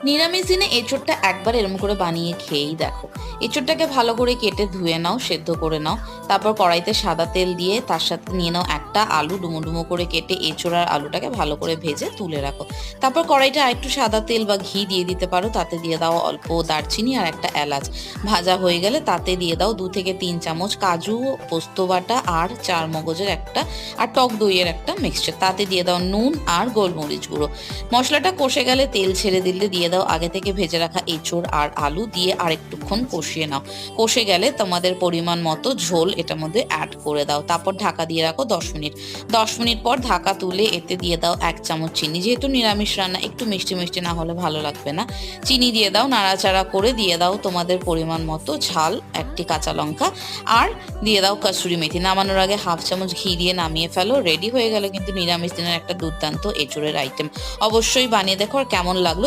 নিরামিষ দিনে এঁচোড়টা একবার এরম করে বানিয়ে খেয়েই দেখো। এঁচোড়টাকে ভালো করে কেটে ধুয়ে নাও, সেদ্ধ করে নাও। তারপর কড়াইতে সাদা তেল দিয়ে তার সাথে নিয়ে নাও একটা আলু, ডুমো ডুমো করে কেটে এঁচোড় আর আলুটাকে ভালো করে ভেজে তুলে রাখো। তারপর কড়াইটা একটু সাদা তেল বা ঘি দিয়ে দিতে পারো, তাতে দিয়ে দাও অল্প দারচিনি আর একটা এলাচ। ভাজা হয়ে গেলে তাতে দিয়ে দাও 2 থেকে 3 চামচ কাজু, পোস্ত বাটা আর চার মগজের একটা আর টক দইয়ের একটা মিক্সচার। তাতে দিয়ে দাও নুন আর গোলমরিচ গুঁড়ো। মশলাটা কষে গেলে তেল ছেড়ে দিলে দিয়ে দাও আগে থেকে ভেজে রাখা এঁচোড় আর আলু, দিয়ে আর একটুক্ষণ কষিয়ে নাও। কষে গেলে তোমাদের পরিমাণ মতো ঝোল এটার মধ্যে অ্যাড করে দাও। তারপর ঢাকা দিয়ে রাখো 10 মিনিট। 10 মিনিট পর ঢাকা তুলে এতে দিয়ে দাও 1 চামচ চিনি। যেহেতু নিরামিষ রান্না, একটু মিষ্টি মিষ্টি না হলে ভালো লাগবে না। চিনি দিয়ে দাও, নাড়াচাড়া করে দিয়ে দাও তোমাদের পরিমাণ মতো ঝাল, একটি কাঁচা লঙ্কা আর দিয়ে দাও কসুরি মেথি। নামানোর আগে 1/2 চামচ ঘি দিয়ে নামিয়ে ফেলো। রেডি হয়ে গেল কিন্তু নিরামিষ দিনের একটা দুর্দান্ত এঁচোড়ের আইটেম। অবশ্যই বানিয়ে দেখো আর কেমন লাগলো